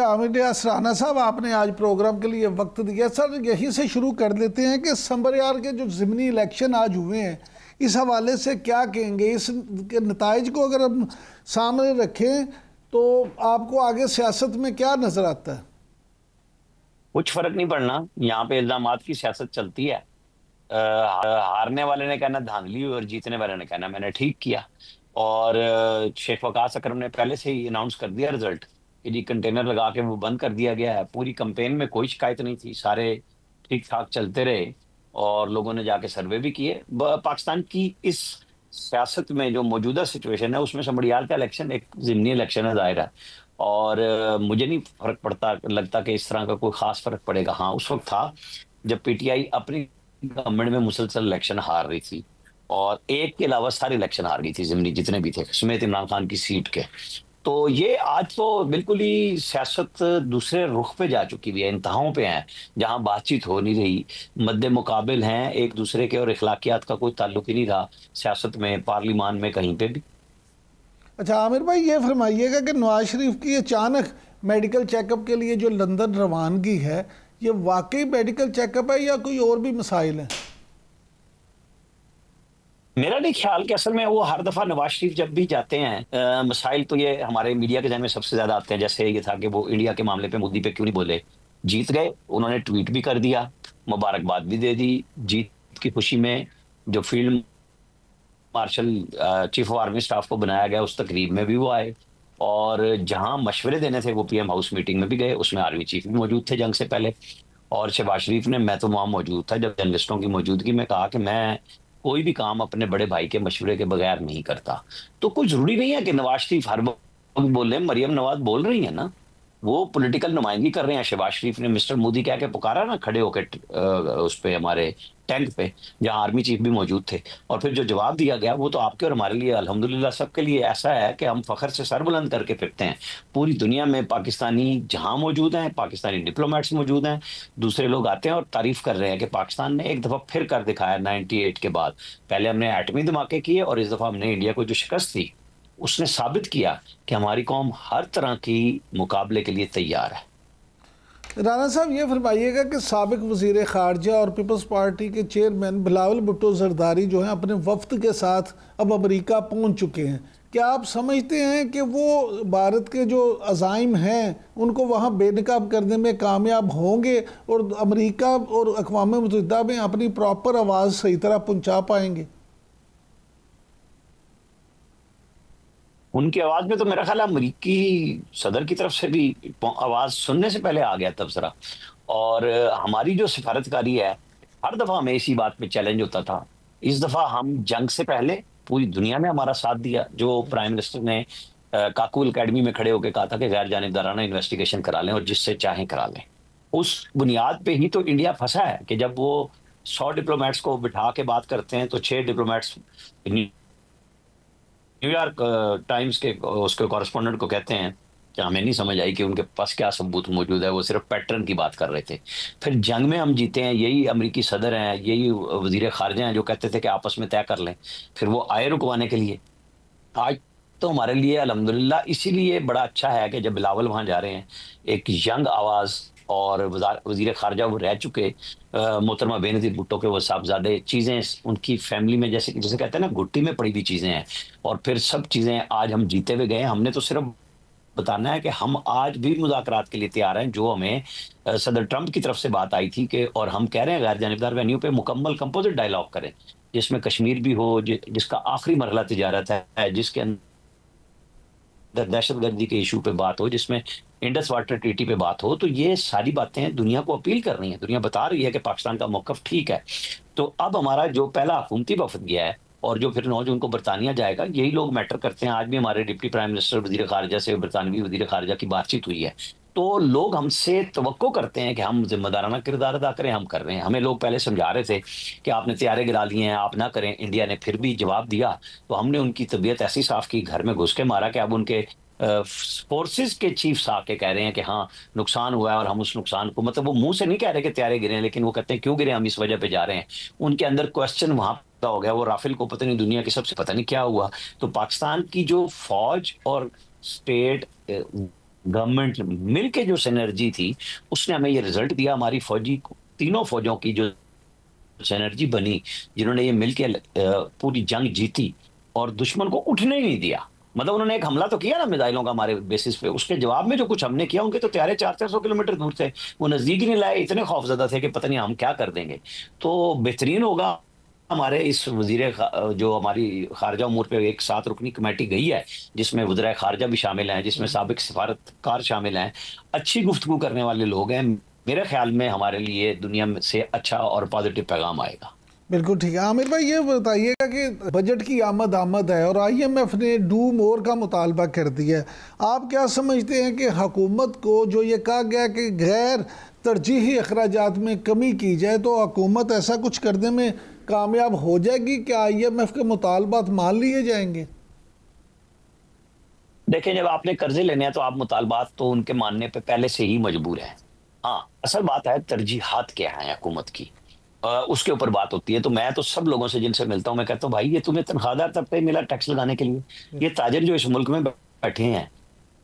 आमिर असराना साहब, आपने आज प्रोग्राम के लिए वक्त दिया। सर, यहीं से शुरू कर देते हैं कि संबरियार के जो ज़िमनी इलेक्शन आज हुए हैं, इस हवाले से क्या कहेंगे? इस के नताइज को अगर हम सामने रखें तो आपको आगे सियासत में क्या नज़र आता है? कुछ फर्क नहीं पड़ना। यहाँ पे इल्जामात की सियासत चलती है। हारने वाले ने कहना धांधली हुई और जीतने वाले ने कहना मैंने ठीक किया। और शेख वकास अकरम ने पहले से ही अनाउंस कर दिया रिजल्ट कि जी कंटेनर लगा के वो बंद कर दिया गया है। पूरी कंपेन में कोई शिकायत नहीं थी, सारे ठीक ठाक चलते रहे और लोगों ने जाके सर्वे भी किए। पाकिस्तान की इस सियासत में जो मौजूदा सिचुएशन है उसमें समड़ियाल का इलेक्शन एक जिमनी इलेक्शन है, जाहिर है। और मुझे नहीं फर्क पड़ता लगता कि इस तरह का कोई खास फर्क पड़ेगा। हाँ, उस वक्त था जब पीटीआई अपनी गवर्नमेंट में मुसलसल इलेक्शन हार रही थी और एक के अलावा सारे इलेक्शन हार गई थी जिमनी जितने भी थे, समेत इमरान खान की सीट के। तो ये आज तो बिल्कुल ही सियासत दूसरे रुख पे जा चुकी हुई है, इंतहाओं पे है, जहां बातचीत हो नहीं रही, मद्दे मुकाबिल हैं एक दूसरे के और इखलाकियात का कोई ताल्लुक ही नहीं रहा सियासत में, पार्लिमान में, कहीं पे भी। अच्छा आमिर भाई, ये फरमाइएगा कि नवाज शरीफ की अचानक मेडिकल चेकअप के लिए जो लंदन रवानगी है, ये वाकई मेडिकल चेकअप है या कोई और भी मसाइल हैं? मेरा नहीं ख्याल कि असल में वो हर दफा नवाज शरीफ जब भी जाते हैं, मसाइल तो ये हमारे मीडिया के जहन में सबसे ज्यादा आते हैं। जैसे ये था कि वो इंडिया के मामले पे मोदी पे क्यों नहीं बोले, जीत गए, उन्होंने ट्वीट भी कर दिया, मुबारकबाद भी दे दी जीत की खुशी में। जो field marshal chief of army staff को बनाया गया उस तकरीब में भी वो आए, और जहां मशवरे देने थे वो पीएम हाउस मीटिंग में भी गए, उसमें आर्मी चीफ भी मौजूद थे जंग से पहले। और शहबाज शरीफ ने, मैं तो वहां मौजूद था जब जर्नलिस्टों की मौजूदगी में, कहा कि मैं कोई भी काम अपने बड़े भाई के मशवरे के बगैर नहीं करता। तो कोई जरूरी नहीं है कि नवाज शरीफ हर वक्त बोले। मरियम नवाज बोल रही है ना, वो पॉलिटिकल नुमाइंदगी कर रहे हैं। शहबाज शरीफ ने मिस्टर मोदी कह के पुकारा ना, खड़े होकर उस पे, हमारे टैंक पे, जहां आर्मी चीफ भी मौजूद थे। और फिर जो जवाब दिया गया वो तो आपके और हमारे लिए, अल्हम्दुलिल्लाह सबके लिए ऐसा है कि हम फखर से सर बुलंद करके फिरते हैं। पूरी दुनिया में पाकिस्तानी जहां मौजूद हैं, पाकिस्तानी डिप्लोमेट्स मौजूद हैं, दूसरे लोग आते हैं और तारीफ कर रहे हैं कि पाकिस्तान ने एक दफा फिर कर दिखाया 98 के बाद। पहले हमने एटमी धमाके किए और इस दफा हमने इंडिया को जो शिकस्त थी उसने साबित किया कि हमारी कौम हर तरह की मुकाबले के लिए तैयार है। राना साहब, ये फरमाइएगा कि साबिक वज़ीर ख़ारजा और पीपल्स पार्टी के चेयरमैन बिलावल भुट्टो ज़रदारी जो हैं, अपने वफ्द के साथ अब अमेरिका पहुंच चुके हैं। क्या आप समझते हैं कि वो भारत के जो अज़ाइम हैं उनको वहाँ बेनकाब करने में कामयाब होंगे और अमेरिका और अक़वाम मुत्तहिदा में अपनी प्रॉपर आवाज़ सही तरह पहुँचा पाएंगे? उनकी आवाज में तो मेरा ख्याल है अमरीकी सदर की तरफ से भी आवाज सुनने से पहले आ गया तबसरा। और हमारी जो सिफारतकारी है, हर दफा हमें इसी बात पे चैलेंज होता था। इस दफा हम जंग से पहले पूरी दुनिया ने हमारा साथ दिया। जो प्राइम मिनिस्टर ने काकुल एकेडमी में खड़े होकर कहा था कि गैर जानिबदाराना इन्वेस्टिगेशन करा लें और जिससे चाहें करा लें, उस बुनियाद पे ही तो इंडिया फंसा है कि जब वो 100 डिप्लोमेट्स को बिठा के बात करते हैं तो 6 डिप्लोमेट्स न्यूयॉर्क टाइम्स के उसके कॉरेस्पॉन्डेंट को कहते हैं कि हमें नहीं समझ आई कि उनके पास क्या सबूत मौजूद है, वो सिर्फ पैटर्न की बात कर रहे थे। फिर जंग में हम जीते हैं, यही अमेरिकी सदर हैं, यही वजीर खारजा हैं जो कहते थे कि आपस में तय कर लें। फिर वो आए रुकवाने के लिए। आज तो हमारे लिए अल्हम्दुलिल्लाह इसीलिए बड़ा अच्छा है कि जब बिलावल वहां जा रहे हैं, एक यंग आवाज, और वजीर खारजा वो रह चुके मोहतरमा बेनजीर भुट्टो के वो साहबजादे, चीजें उनकी फैमिली में जैसे जैसे कहते हैं ना, घुट्टी में पड़ी हुई चीजें हैं। और फिर सब चीजें आज हम जीते हुए गए। हमने तो सिर्फ बताना है कि हम आज भी मुज़ाकरात के लिए तैयार हैं। जो हमें सदर ट्रंप की तरफ से बात आई थी कि, और हम कह रहे हैं गैर जानिबदार वेन्यू पे मुकम्मल कंपोजिट डायलॉग करें, जिसमें कश्मीर भी हो, जिसका आखिरी मरहला तिजारत है, जिसके अंदर दहशतगर्दी के इशू पे बात हो, जिसमें इंडस वाटर ट्रीटी पे बात हो। तो ये सारी बातें दुनिया को अपील कर रही हैं, दुनिया बता रही है कि पाकिस्तान का मौकफ ठीक है। तो अब हमारा जो पहला हुकूमती वफद गया है और जो फिर 9 जून को बरतानिया जाएगा, यही लोग मैटर करते हैं। आज भी हमारे डिप्टी प्राइम मिनिस्टर वजीर खारजा से बरतानवी वजीर खारजा की बातचीत हुई है। तो लोग हमसे तवक्को करते हैं कि हम जिम्मेदाराना किरदार अदा करें, हम कर रहे हैं। हमें लोग पहले समझा रहे थे कि आपने तैयारे गिरा लिए हैं, आप ना करें। इंडिया ने फिर भी जवाब दिया तो हमने उनकी तबीयत ऐसी साफ की, घर में घुस के मारा, कि अब उनके फोर्सेस के चीफ्स आके कह रहे हैं कि हाँ नुकसान हुआ है और हम उस नुकसान को, मतलब वो मुंह से नहीं कह रहे कि तैयारे गिरे हैं, लेकिन वो कहते हैं क्यों गिरे, हम इस वजह पे जा रहे हैं। उनके अंदर क्वेश्चन वहां पैदा हो गया। वो राफेल को पता नहीं दुनिया के सबसे पता नहीं क्या हुआ। तो पाकिस्तान की जो फौज और स्टेट गवर्नमेंट मिल के जो सिनर्जी थी उसने हमें ये रिजल्ट दिया। हमारी फौजी तीनों फौजों की जो सिनर्जी बनी, जिन्होंने ये मिल के पूरी जंग जीती और दुश्मन को उठने ही नहीं दिया। मतलब उन्होंने एक हमला तो किया ना मिसाइलों का हमारे बेसिस पे, उसके जवाब में जो कुछ हमने किया, उनके तो त्यारे 400-400 किलोमीटर दूर थे, वो नजदीक ही नहीं लाए, इतने खौफजदा थे कि पता नहीं हम क्या कर देंगे। तो बेहतरीन होगा हमारे इस जो हमारी खारजा उमूर पे एक 7 रुकनी कमेटी गई है, जिसमें वज़ीर खारजा भी शामिल हैं, जिसमें साबिक सफारतकार शामिल हैं, अच्छी गुफ्तगू करने वाले लोग हैं। मेरे ख्याल में हमारे लिए दुनिया में से अच्छा और पॉजिटिव पैगाम आएगा। बिल्कुल ठीक है। आमिर भाई ये बताइएगा कि बजट की आमद है और IMF ने डू मोर का मुतालबा कर दिया है। आप क्या समझते हैं कि हुकूमत को जो ये कहा गया कि गैर तरजीही अखराजात में कमी की जाए, तो हुकूमत ऐसा कुछ करने में कामयाब हो जाएगी? क्या IMF के मुतालबात मान लिए जाएंगे? देखें, जब आपने कर्जे लेने हैं तो आप मुतालबात तो उनके मानने पे पहले से ही मजबूर हैं। हाँ, असल बात है तरजीहात क्या है हुकूमत की, उसके ऊपर बात होती है। तो मैं तो सब लोगों से जिनसे मिलता हूं, मैं कहता हूं भाई ये तुम्हें तनख्वाहदार तबका ही मिला टैक्स लगाने के लिए? ये ताजिर जो इस मुल्क में बैठे हैं,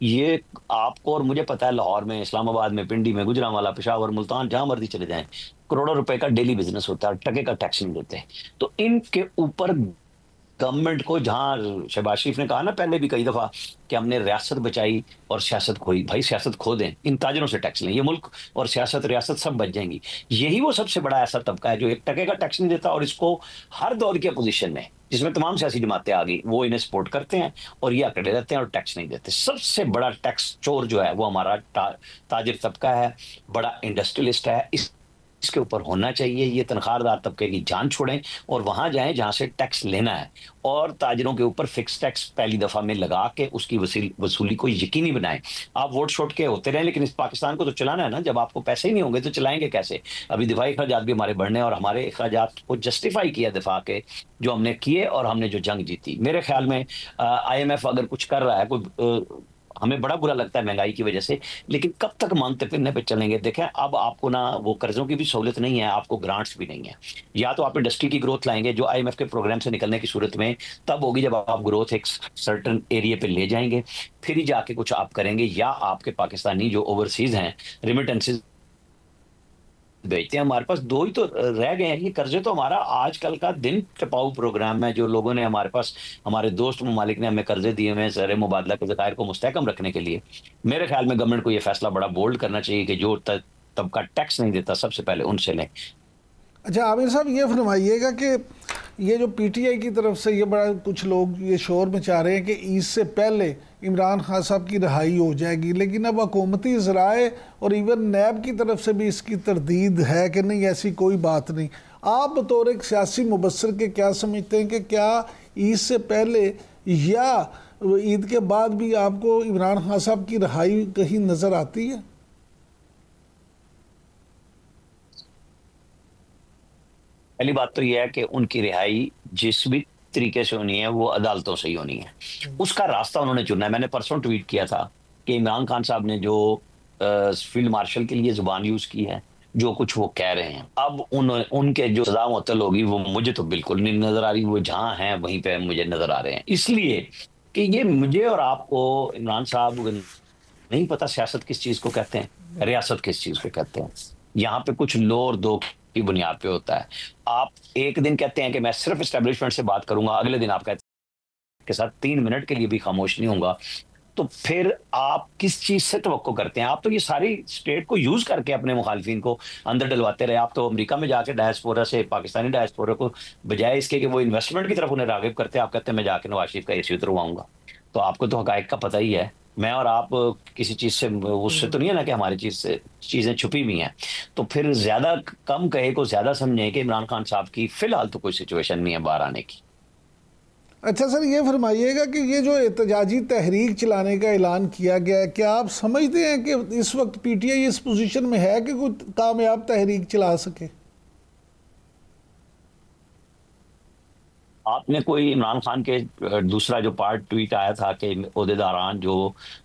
ये आपको और मुझे पता है, लाहौर में, इस्लामाबाद में, पिंडी में, गुजरांवाला, पेशावर, मुल्तान, जहां मर्जी चले जाएं, करोड़ों रुपए का डेली बिजनेस होता है, टके का टैक्स नहीं देते। तो इनके ऊपर गवर्नमेंट को, जहां शहबाज शरीफ ने कहा ना पहले भी कई दफा कि हमने रियासत बचाई और सियासत खोई, भाई सियासत खो दें, इन ताजरों से टैक्स लें, ये मुल्क और सियासत रियासत सब बच जाएंगी। यही वो सबसे बड़ा ऐसा तबका है जो 1 टके का टैक्स नहीं देता, और इसको हर दौर की अपोजिशन में, जिसमें तमाम सियासी जमातें आ गई, वो इन्हें सपोर्ट करते हैं और ये अकेले रहते हैं और टैक्स नहीं देते। सबसे बड़ा टैक्स चोर जो है वो हमारा ताजिर तबका है, बड़ा इंडस्ट्रियलिस्ट है। इसके ऊपर होना चाहिए। ये तनख्वाहदार तबके की जान छोड़ें और वहां जाएं जहां से टैक्स लेना है, और ताजिरों के ऊपर फिक्स टैक्स पहली दफा में लगा के उसकी वसूली को यकीनी बनाएं। आप वोट छोड़ के होते रहे, लेकिन इस पाकिस्तान को तो चलाना है ना। जब आपको पैसे ही नहीं होंगे तो चलाएंगे कैसे? अभी दिफाई अखराजात भी हमारे बढ़ने, और हमारे अखराजात को जस्टिफाई किया दिफा के जो हमने किए और हमने जो जंग जीती। मेरे ख्याल में IMF अगर कुछ कर रहा है, कोई हमें बड़ा बुरा लगता है महंगाई की वजह से, लेकिन कब तक मांगते फिरने पे चलेंगे? देखें, अब आपको ना वो कर्जों की भी सहूलत नहीं है, आपको ग्रांट्स भी नहीं है। या तो आप इंडस्ट्री की ग्रोथ लाएंगे जो IMF के प्रोग्राम से निकलने की सूरत में तब होगी जब आप ग्रोथ एक सर्टन एरिया पे ले जाएंगे, फिर ही जाके कुछ आप करेंगे। या आपके पाकिस्तानी जो ओवरसीज हैं रिमिटेंसेज भेजते हैं, हमारे पास दो ही तो रह गए हैं ये कर्जे। तो हमारा आजकल का दिन टपाऊ प्रोग्राम है जो लोगों ने हमारे पास, हमारे दोस्त ममालिक ने हमें कर्जे दिए हुए हैं ज़र मुबादला के ज़खायर को मुस्तहकम रखने के लिए। मेरे ख्याल में गवर्नमेंट को यह फैसला बड़ा बोल्ड करना चाहिए कि जो तबका टैक्स नहीं देता सबसे पहले उनसे लें। अच्छा आमिर साहब, ये फरमाइएगा कि ये जो PTI की तरफ से ये बड़ा कुछ लोग ये शोर मचा रहे हैं कि ईद से पहले इमरान खान साहब की रिहाई हो जाएगी, लेकिन अब हुकूमती ज़राए और इवन नैब की तरफ से भी इसकी तरदीद है कि नहीं, ऐसी कोई बात नहीं। आप बतौर एक सियासी मुबस्सिर के क्या समझते हैं कि क्या ईद से पहले या ईद के बाद भी आपको इमरान खान साहब की रिहाई कहीं नज़र आती है? पहली बात तो यह है कि उनकी रिहाई जिस भी तरीके से होनी है वो अदालतों से ही होनी है, उसका रास्ता उन्होंने चुनना है। मैंने परसों ट्वीट किया था कि इमरान खान साहब ने जो फील्ड मार्शल के लिए जुबान यूज की है, जो कुछ वो कह रहे हैं, अब उनके जो सजा मुअत्तल होगी वो मुझे तो बिल्कुल नहीं नजर आ रही। वो जहां हैं वहीं पे मुझे नजर आ रहे हैं, इसलिए कि ये मुझे और आपको, इमरान साहब नहीं पता सियासत किस चीज को कहते हैं, रियासत किस चीज को कहते हैं। यहाँ पे कुछ लो और दो की बुनियाद पे होता है। आप एक दिन कहते हैं कि मैं सिर्फ एस्टेब्लिशमेंट से बात करूंगा, अगले दिन आप कहते हैं के साथ 3 मिनट के लिए भी खामोश नहीं होगा, तो फिर आप किस चीज से तवक्को करते हैं? आप तो ये सारी स्टेट को यूज करके अपने मुखालिफिन को अंदर डलवाते रहे। आप तो अमेरिका में जाके डायस्पोरा से, पाकिस्तानी डायस्पोरा को, बजाय इसके कि वो इन्वेस्टमेंट की तरफ उन्हें रागिब करते हैं, आप कहते हैं मैं जाके नवाज शरीफ का AC उतरवाऊंगा। तो आपको तो हकायक का पता ही है। मैं और आप किसी चीज से, उससे तो नहीं है ना कि हमारी चीज से चीजें छुपी हुई हैं। तो फिर ज्यादा कम कहे को ज्यादा समझे कि इमरान खान साहब की फिलहाल तो कोई सिचुएशन नहीं है बाहर आने की। अच्छा सर, ये फरमाइएगा कि ये जो एहतजाजी तहरीक चलाने का ऐलान किया गया है, क्या आप समझते हैं कि इस वक्त PTI इस पोजीशन में है कि कोई कामयाब तहरीक चला सके? आपने कोई इमरान खान के दूसरा जो पार्ट ट्वीट आया था कि ओहदेदारान जो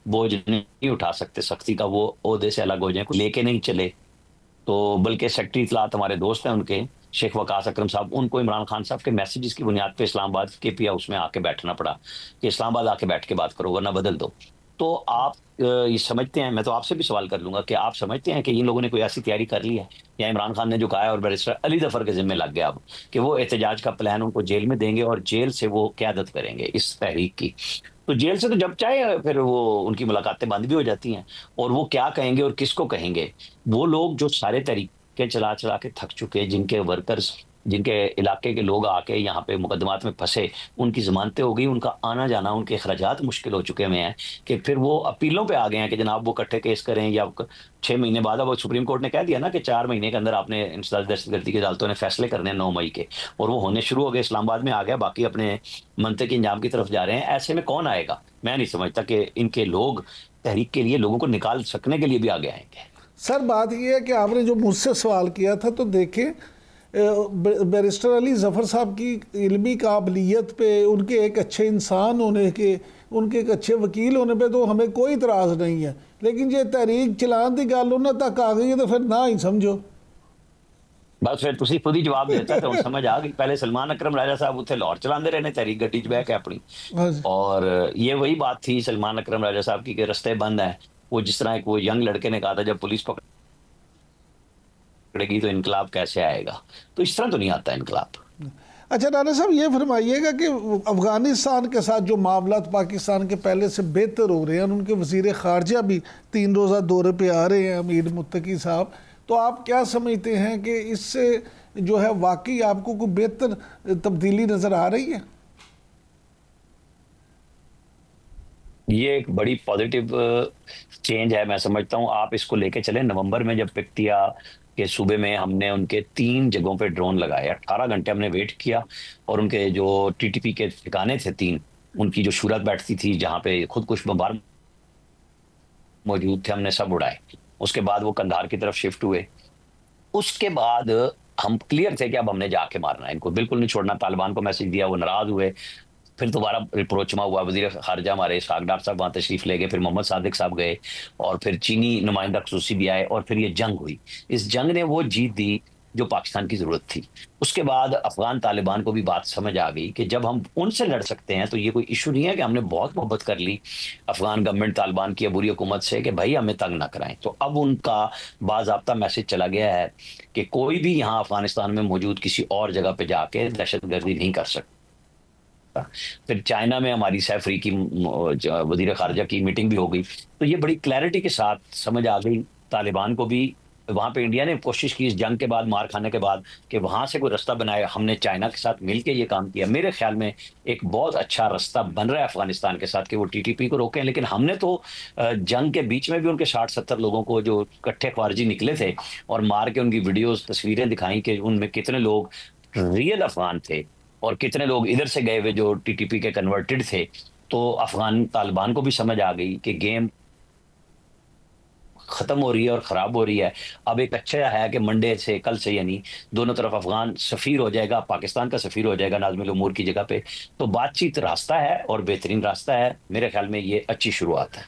बोझ नहीं उठा सकते सख्ती का, वो ओहदे से अलग हो जाए, लेके नहीं चले। तो बल्कि सेक्रेटरी इत्तलात हमारे दोस्त हैं उनके, शेख वकास अकरम साहब, उनको इमरान खान साहब के मैसेजेस की बुनियाद पे इस्लामाबाद KP हाउस में आके बैठना पड़ा कि इस्लामाबाद आके बैठ के बात करो वरना बदल दो। तो आप ये समझते हैं, मैं तो आपसे भी सवाल कर लूंगा कि आप समझते हैं कि इन लोगों ने कोई ऐसी तैयारी कर ली है, या इमरान खान ने जो कहा है और बैरिस्टर अली जफर के जिम्मे लग गया अब कि वो एहतजाज का प्लान उनको जेल में देंगे और जेल से वो क्यादत करेंगे इस तहरीक की। तो जेल से तो जब चाहे फिर वो उनकी मुलाकातें बंद भी हो जाती हैं, और वो क्या कहेंगे और किसको कहेंगे? वो लोग जो सारे तरीके चला चला के थक चुके, जिनके वर्कर्स, जिनके इलाके के लोग आके यहाँ पे मुकदमात में फंसे, उनकी जमानतें हो गई, उनका आना जाना, उनके अखराजात मुश्किल हो चुके हुए हैं, कि फिर वो अपीलों पे आ गए हैं कि जनाब वो इकट्ठे केस करें, या 6 महीने बाद, अब सुप्रीम कोर्ट ने कह दिया ना कि 4 महीने के अंदर आपने इंसदाद दहशतगर्दी की अदालतों ने फैसले करने हैं 9 मई के, और वो होने शुरू हो गए, इस्लामाबाद में आ गया, बाकी अपने मनते के इंजाम की तरफ जा रहे हैं। ऐसे में कौन आएगा? मैं नहीं समझता कि इनके लोग तहरीक के लिए लोगों को निकाल सकने के लिए भी आगे आएंगे। सर बात यह है कि आपने जो मुझसे सवाल किया था, तो देखें बैरिस्टर अली ज़फ़र साहब की इल्मी काबिलियत पे, उनके एक अच्छे इंसान होने के, उनके एक अच्छे वकील होने पे तो हमें कोई इतराज़ नहीं है, लेकिन ये तहरीक चलान की गल उन्होंने तक आ गई है तो फिर ना ही समझो। बस फिर तुसी खुद ही जवाब देता तो समझ आ गई। पहले सलमान अकरम राजा साहब उत्थे लाहौर चलाते रहे तहरीक गड्डी च बह के अपनी, हाँ जी। और ये वही बात थी सलमान अकरम राजा साहब की कि रस्ते बंद हैं। वो जिस तरह एक वो यंग लड़के ने कहा था, जब पुलिस पकड़ेगी तो इनकलाब कैसे आएगा, तो इस तरह तो नहीं आता इनकलाब। अच्छा राना साहब, ये फरमाइएगा कि अफ़गानिस्तान के साथ जो मामलात पाकिस्तान के पहले से बेहतर हो रहे हैं, उनके वज़ीर ख़ारजा भी 3 रोज़ा दौरे पे आ रहे हैं, अमीर मुत्तकी साहब, तो आप क्या समझते हैं कि इससे जो है वाकई आपको कोई बेहतर तब्दीली नज़र आ रही है? ये एक बड़ी पॉजिटिव चेंज है, मैं समझता हूँ। आप इसको लेके चले, नवंबर में जब पिकतिया के सूबे में हमने उनके 3 जगहों पे ड्रोन लगाए, 18 घंटे हमने वेट किया, और उनके जो टीटीपी के ठिकाने थे 3, उनकी जो शूरत बैठती थी जहाँ पे खुदकुश बमबार मौजूद थे, हमने सब उड़ाए। उसके बाद वो कंधार की तरफ शिफ्ट हुए। उसके बाद हम क्लियर थे कि अब हमने जाके मारना है इनको, बिल्कुल नहीं छोड़ना। तालिबान को मैसेज दिया, वो नाराज हुए। फिर दोबारा रिप्रोचमा हुआ, वजीर खारजा हमारे इसहाक डार साहब वहां तशरीफ ले गए, फिर मोहम्मद सादिक साहब गए, और फिर चीनी नुमाइंदा खसूसी भी आए, और फिर ये जंग हुई। इस जंग ने वो जीत दी जो पाकिस्तान की जरूरत थी। उसके बाद अफगान तालिबान को भी बात समझ आ गई कि जब हम उनसे लड़ सकते हैं तो ये कोई इशू नहीं है कि हमने बहुत मोहब्बत कर ली अफगान गवर्नमेंट तालिबान की अबूरी हुकूमत से कि भाई हमें तंग ना कराएं। तो अब उनका बाज़ाब्ता मैसेज चला गया है कि कोई भी यहाँ अफगानिस्तान में मौजूद किसी और जगह पे जाके दहशतगर्दी नहीं कर सकता। फिर चाइना में हमारी सैफरी की वजीर खारजा की मीटिंग भी हो गई, तो ये बड़ी क्लैरिटी के साथ समझ आ गई तालिबान को भी। वहां पे इंडिया ने कोशिश की इस जंग के बाद, मार खाने के बाद, कि वहां से कोई रास्ता बनाए। हमने चाइना के साथ मिलकर ये काम किया। मेरे ख्याल में एक बहुत अच्छा रास्ता बन रहा है अफगानिस्तान के साथ कि वो टीटीपी को रोकें। लेकिन हमने तो जंग के बीच में भी उनके 60-70 लोगों को जो इकट्ठे खारजी निकले थे और मार के उनकी वीडियोस तस्वीरें दिखाई कि उनमें कितने लोग रियल अफगान थे और कितने लोग इधर से गए हुए जो टीटीपी के कन्वर्टेड थे। तो अफगान तालिबान को भी समझ आ गई कि गेम खत्म हो रही है और खराब हो रही है। अब एक अच्छा है कि मंडे से, कल से यानी, दोनों तरफ अफगान सफीर हो जाएगा, पाकिस्तान का सफीर हो जाएगा नाज़िमुल उमूर की जगह पे। तो बातचीत रास्ता है और बेहतरीन रास्ता है। मेरे ख्याल में ये अच्छी शुरुआत है।